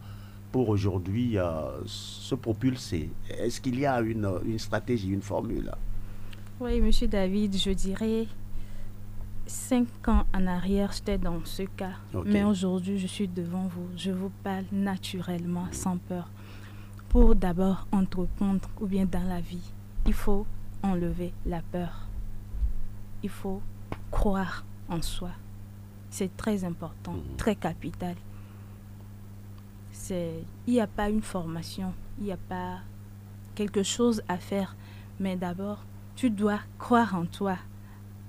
pour aujourd'hui se propulser? Est-ce qu'il y a une stratégie, une formule? Oui, Monsieur David, je dirais 5 ans en arrière, j'étais dans ce cas. Okay. Mais aujourd'hui, je suis devant vous. Je vous parle naturellement, sans peur. Pour d'abord entreprendre ou bien dans la vie, il faut enlever la peur. Il faut croire en soi. C'est très important, très capital. Il n'y a pas une formation, il n'y a pas quelque chose à faire. Mais d'abord, tu dois croire en toi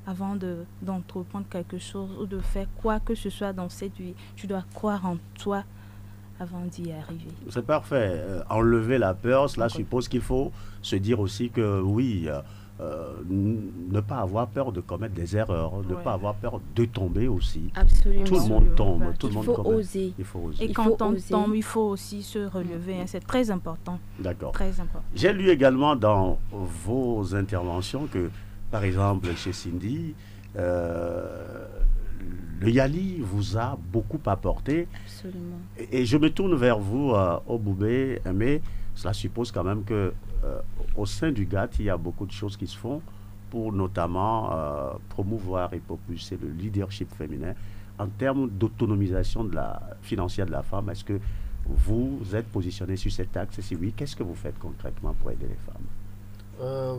avant d'entreprendre quelque chose ou de faire quoi que ce soit dans cette vie. Tu dois croire en toi avant d'y arriver. C'est parfait. Enlever la peur, cela suppose qu'il faut se dire aussi que oui, ne pas avoir peur de commettre des erreurs, ne pas avoir peur de tomber aussi. Absolument. Tout le monde tombe, tout le monde commet. Oser. Il faut oser. Et quand on tombe, il faut aussi se relever. Hein. C'est très important. D'accord. Très important. J'ai lu également dans vos interventions que, par exemple, chez Cindy, le Yali vous a beaucoup apporté. Absolument. Et je me tourne vers vous, Oboubé, mais cela suppose quand même que au sein du GAT, il y a beaucoup de choses qui se font pour notamment promouvoir et propulser le leadership féminin en termes d'autonomisation financière de la femme. Est-ce que vous êtes positionné sur cet axe? Et si oui, qu'est-ce que vous faites concrètement pour aider les femmes?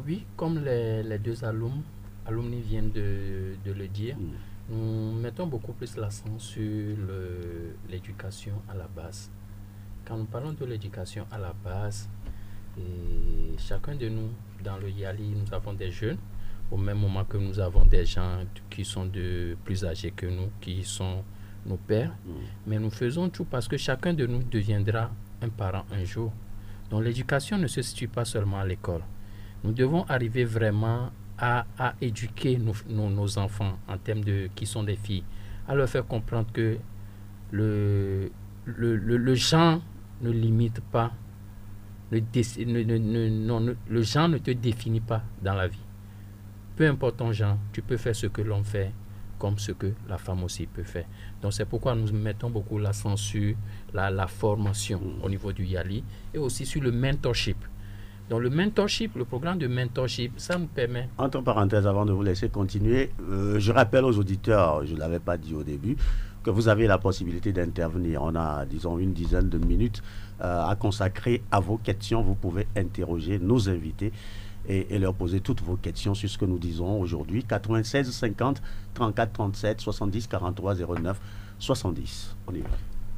Oui, comme les deux alumni viennent de le dire, nous mettons beaucoup plus l'accent sur l'éducation à la base. Quand nous parlons de l'éducation à la base, et chacun de nous, dans le Yali, nous avons des jeunes, au même moment que nous avons des gens qui sont plus âgés que nous, qui sont nos pères. Mais nous faisons tout parce que chacun de nous deviendra un parent un jour. Donc l'éducation ne se situe pas seulement à l'école. Nous devons arriver vraiment à éduquer nos enfants en termes de qui sont des filles, à leur faire comprendre que le genre ne limite pas, le genre ne te définit pas dans la vie. Peu importe ton genre, tu peux faire ce que l'homme fait comme ce que la femme aussi peut faire. Donc c'est pourquoi nous mettons beaucoup l'accent sur la formation au niveau du Yali et aussi sur le mentorship. Donc le mentorship, le programme de mentorship, ça nous permet... Entre parenthèses, avant de vous laisser continuer, je rappelle aux auditeurs, je ne l'avais pas dit au début, que vous avez la possibilité d'intervenir. On a, disons, une dizaine de minutes à consacrer à vos questions. Vous pouvez interroger nos invités et leur poser toutes vos questions sur ce que nous disons aujourd'hui. 96 50 34 37 70 43 09 70. On y va.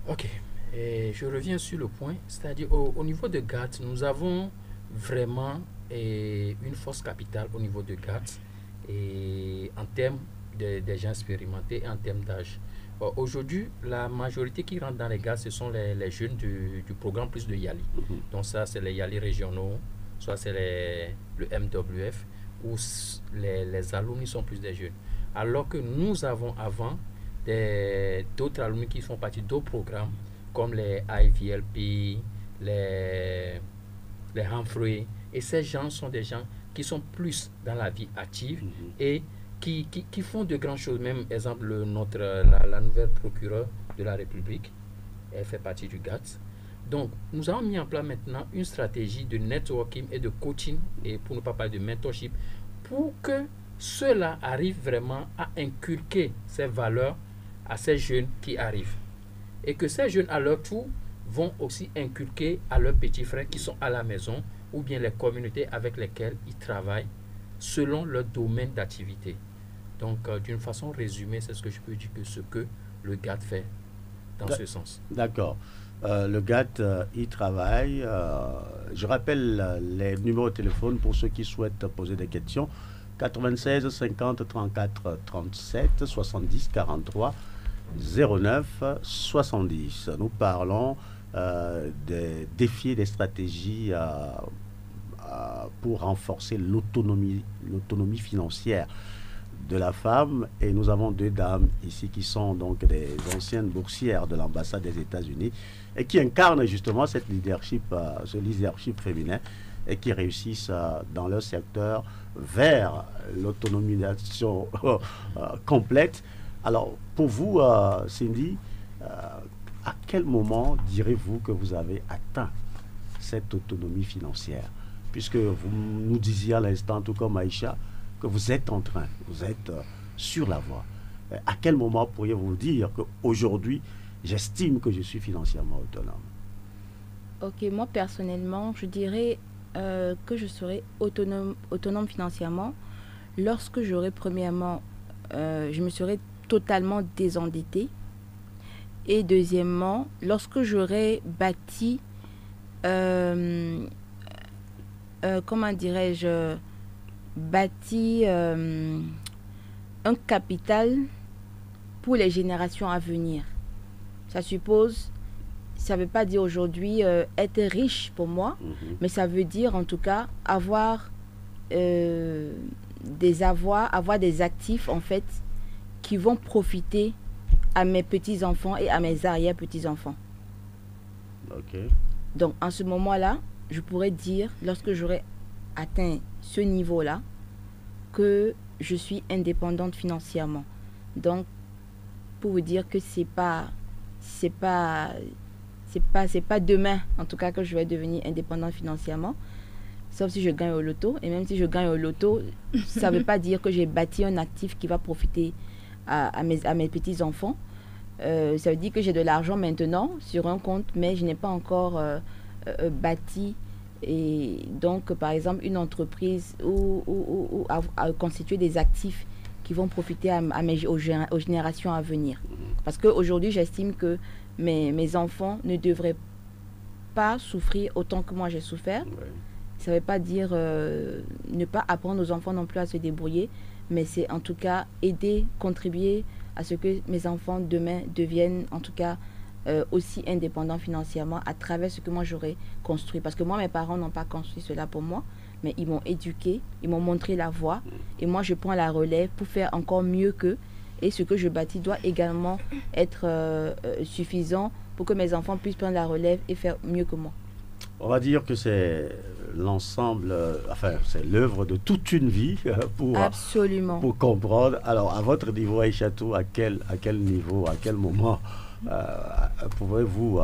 Ok. Et je reviens sur le point, c'est-à-dire au niveau de GAT, nous avons vraiment une force capitale au niveau de GATS et en termes des gens expérimentés et en termes d'âge. Aujourd'hui, la majorité qui rentre dans les GATS, ce sont les jeunes du programme plus de YALI. Donc ça, c'est les YALI régionaux, soit c'est le MWF, où les alumni sont plus des jeunes. Alors que nous avons avant d'autres alumni qui font partie d'autres programmes, comme les IVLP, les Humphrey. Et ces gens sont des gens qui sont plus dans la vie active et qui font de grandes choses. Même, exemple, la nouvelle procureure de la République, elle fait partie du GATS. Donc, nous avons mis en place maintenant une stratégie de networking et de coaching, et pour ne pas parler de mentorship, pour que ceux-là arrivent vraiment à inculquer ces valeurs à ces jeunes qui arrivent. Et que ces jeunes, à leur tour, vont aussi inculquer à leurs petits frères qui sont à la maison ou bien les communautés avec lesquelles ils travaillent selon leur domaine d'activité. Donc, d'une façon résumée, c'est ce que je peux dire que ce que le GAT fait dans ce sens. D'accord. Le GAT y travaille. Je rappelle les numéros de téléphone pour ceux qui souhaitent poser des questions. 96 50 34 37 70 43 09 70. Nous parlons des défis et des stratégies pour renforcer l'autonomie financière de la femme, et nous avons deux dames ici qui sont donc des anciennes boursières de l'ambassade des États-Unis et qui incarnent justement ce leadership féminin et qui réussissent dans leur secteur vers l'autonomisation complète. Alors pour vous, Cindy, à quel moment direz-vous que vous avez atteint cette autonomie financière, puisque vous nous disiez à l'instant, tout comme Aïcha, que vous êtes sur la voie. À quel moment pourriez-vous dire qu'aujourd'hui, j'estime que je suis financièrement autonome? Ok, moi personnellement, je dirais que je serai autonome financièrement lorsque j'aurai premièrement, je me serai totalement désendettée, et deuxièmement, lorsque j'aurai bâti, comment dirais-je, un capital pour les générations à venir. Ça suppose, ça ne veut pas dire aujourd'hui être riche pour moi, mais ça veut dire en tout cas avoir des actifs en fait qui vont profiter à mes petits-enfants et à mes arrière-petits-enfants. Ok. Donc en ce moment-là, je pourrais dire, lorsque j'aurai atteint ce niveau-là, que je suis indépendante financièrement. Donc, pour vous dire que c'est pas demain, en tout cas, que je vais devenir indépendante financièrement, sauf si je gagne au loto. Et même si je gagne au loto, ça ne veut pas dire que j'ai bâti un actif qui va profiter à mes petits-enfants. Ça veut dire que j'ai de l'argent maintenant sur un compte, mais je n'ai pas encore bâti. Et donc, par exemple, une entreprise ou à constituer des actifs qui vont profiter aux générations à venir. Parce qu'aujourd'hui, j'estime que mes enfants ne devraient pas souffrir autant que moi j'ai souffert. Ouais. Ça ne veut pas dire ne pas apprendre aux enfants non plus à se débrouiller, mais c'est en tout cas aider, contribuer à ce que mes enfants demain deviennent en tout cas aussi indépendants financièrement à travers ce que moi j'aurais construit. Parce que moi, mes parents n'ont pas construit cela pour moi, mais ils m'ont éduqué, ils m'ont montré la voie, et moi je prends la relève pour faire encore mieux qu'eux. Et ce que je bâtis doit également être suffisant pour que mes enfants puissent prendre la relève et faire mieux que moi. On va dire que c'est l'ensemble, c'est l'œuvre de toute une vie Absolument. Pour comprendre. Alors, à votre niveau, Aïchatou, à quel niveau, à quel moment pouvez-vous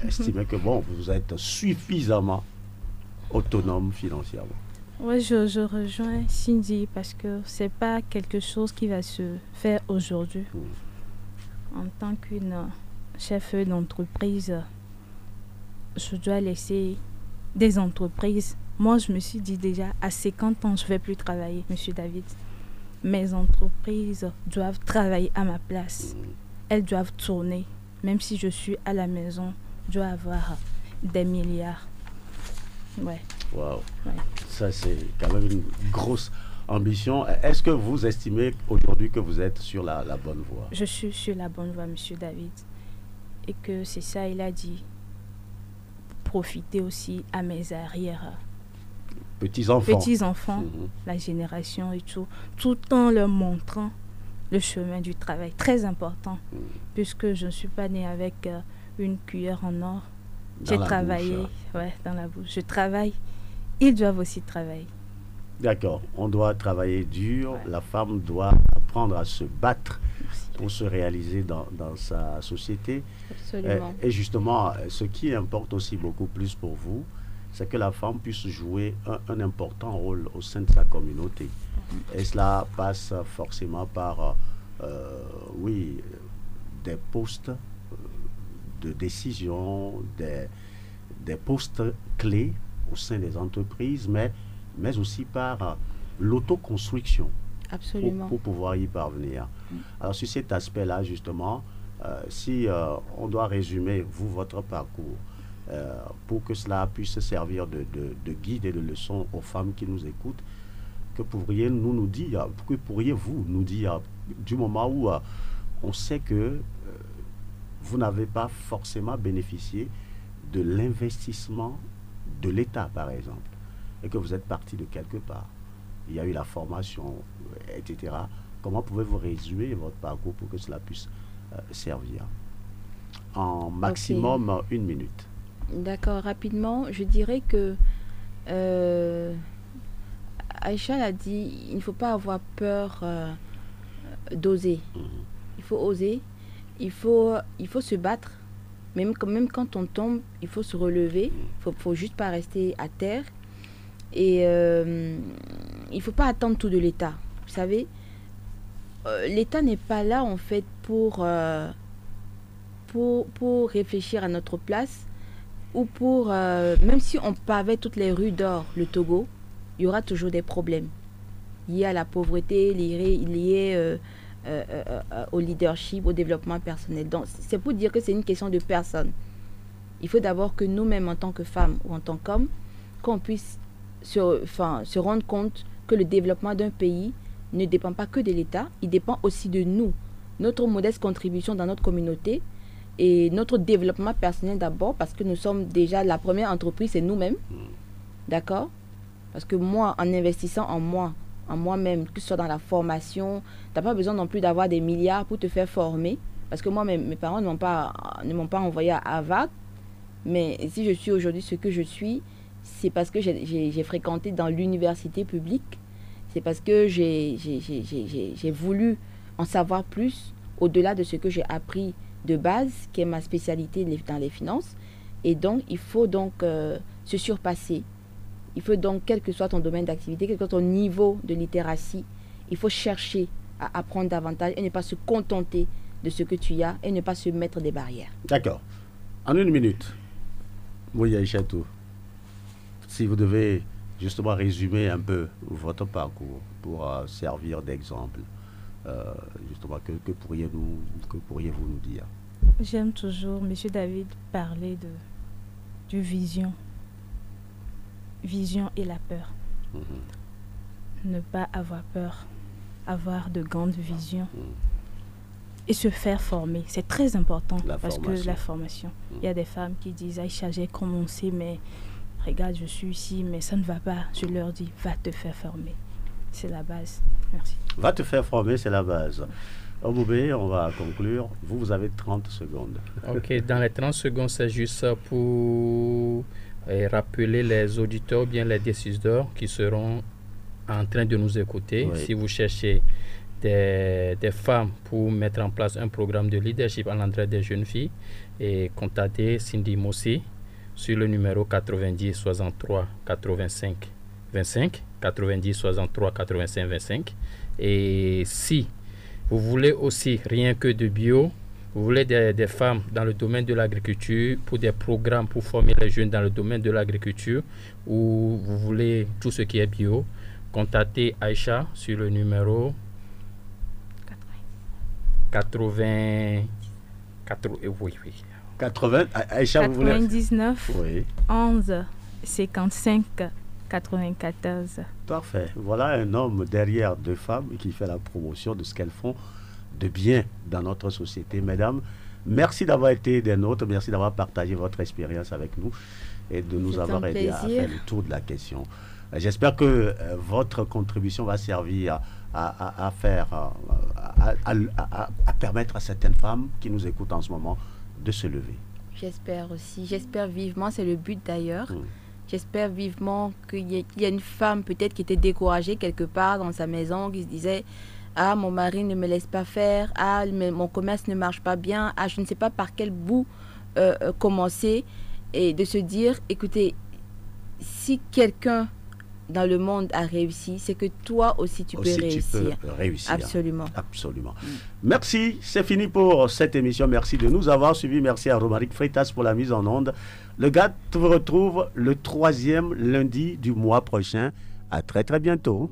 estimer que vous êtes suffisamment autonome financièrement? Oui, je rejoins Cindy parce que ce n'est pas quelque chose qui va se faire aujourd'hui. En tant qu'une chef d'entreprise, je dois laisser des entreprises. Moi, je me suis dit déjà, à 50 ans, je ne vais plus travailler, Monsieur David. Mes entreprises doivent travailler à ma place. Elles doivent tourner. Même si je suis à la maison, je dois avoir des milliards. Ouais. Waouh. Ouais. Ça, c'est quand même une grosse ambition. Est-ce que vous estimez aujourd'hui que vous êtes sur la bonne voie? Je suis sur la bonne voie, monsieur David. Et que c'est ça, il a dit. Profiter aussi à mes arrières. Petits-enfants. La génération et tout en leur montrant le chemin du travail. Très important, puisque je ne suis pas née avec une cuillère en or. J'ai travaillé dans la bouche. Je travaille. Ils doivent aussi travailler. D'accord. On doit travailler dur. Ouais. La femme doit apprendre à se battre pour se réaliser dans sa société. Absolument. Et justement, ce qui importe aussi beaucoup plus pour vous, c'est que la femme puisse jouer un important rôle au sein de sa communauté. Et cela passe forcément par, des postes de décision, des postes clés au sein des entreprises, mais aussi par l'autoconstruction. Absolument. Pour pouvoir y parvenir. Alors, sur cet aspect-là, justement, si on doit résumer, votre parcours, pour que cela puisse servir de guide et de leçon aux femmes qui nous écoutent, que pourriez-vous nous dire du moment où on sait que vous n'avez pas forcément bénéficié de l'investissement de l'État, par exemple, et que vous êtes parti de quelque part. Il y a eu la formation, etc. Comment pouvez-vous résumer votre parcours pour que cela puisse servir? En maximum 1 minute. D'accord, rapidement, je dirais que Aïcha l'a dit, il ne faut pas avoir peur d'oser. Il faut oser, il faut se battre. Même quand on tombe, il faut se relever. Il ne faut juste pas rester à terre. Et il ne faut pas attendre tout de l'État. Vous savez, l'État n'est pas là en fait pour réfléchir à notre place ou pour... même si on pavait toutes les rues d'or, le Togo, il y aura toujours des problèmes liés à la pauvreté, liés au leadership, au développement personnel. Donc, c'est pour dire que c'est une question de personne. Il faut d'abord que nous-mêmes, en tant que femmes ou en tant qu'hommes, qu'on puisse se rendre compte que le développement d'un pays ne dépend pas que de l'État, il dépend aussi de nous, notre modeste contribution dans notre communauté et notre développement personnel d'abord, parce que nous sommes déjà la première entreprise, c'est nous-mêmes, d'accord? Parce que moi, en investissant en moi-même, que ce soit dans la formation, tu n'as pas besoin non plus d'avoir des milliards pour te faire former, parce que moi, mes parents ne m'ont pas envoyé à Harvard, mais si je suis aujourd'hui ce que je suis, c'est parce que j'ai fréquenté dans l'université publique. C'est parce que j'ai voulu en savoir plus au-delà de ce que j'ai appris de base, qui est ma spécialité dans les finances. Et donc, il faut donc se surpasser. Il faut donc, quel que soit ton domaine d'activité, quel que soit ton niveau de littératie, il faut chercher à apprendre davantage et ne pas se contenter de ce que tu as et ne pas se mettre des barrières. D'accord. En 1 minute, Mouya Aïchatou, si vous devez justement résumer un peu votre parcours pour servir d'exemple, justement, que pourriez-vous nous dire? J'aime toujours, M. David, parler de vision. Vision et la peur. Ne pas avoir peur, avoir de grandes visions et se faire former. C'est très important que la formation. Il y a des femmes qui disent « Aïcha, j'ai commencé, mais... regarde, je suis ici, mais ça ne va pas. » Je leur dis, va te faire former. C'est la base. Merci. Va te faire former, c'est la base. Oboubé, on va conclure. Vous avez 30 secondes. Ok, dans les 30 secondes, c'est juste pour rappeler les auditeurs, bien les décideurs qui seront en train de nous écouter. Oui. Si vous cherchez des femmes pour mettre en place un programme de leadership à l'endroit des jeunes filles, et contactez Cindy Mossi sur le numéro 90 63 85 25, 90 63 85 25. Et si vous voulez aussi rien que de bio, vous voulez des femmes dans le domaine de l'agriculture, pour des programmes pour former les jeunes dans le domaine de l'agriculture, ou vous voulez tout ce qui est bio, contactez Aïcha sur le numéro 80 Aïcha, 99 oui. 11 55 94. Parfait. Voilà un homme derrière deux femmes qui fait la promotion de ce qu'elles font de bien dans notre société. Mesdames, merci d'avoir été des nôtres, merci d'avoir partagé votre expérience avec nous et de nous avoir aidé à faire le tour de la question. J'espère que votre contribution va servir à permettre à certaines femmes qui nous écoutent en ce moment de se lever. J'espère aussi. J'espère vivement, c'est le but d'ailleurs. J'espère vivement qu'il y a une femme peut-être qui était découragée quelque part dans sa maison, qui se disait « Ah, mon mari ne me laisse pas faire. Ah, mon commerce ne marche pas bien. Ah, je ne sais pas par quel bout commencer. » Et de se dire « Écoutez, si quelqu'un dans le monde a réussi, c'est que toi aussi tu peux réussir. Absolument. Absolument. Merci, c'est fini pour cette émission. Merci de nous avoir suivis. Merci à Romaric Freitas pour la mise en onde. Le GAD vous retrouve le 3e lundi du mois prochain. À très très bientôt.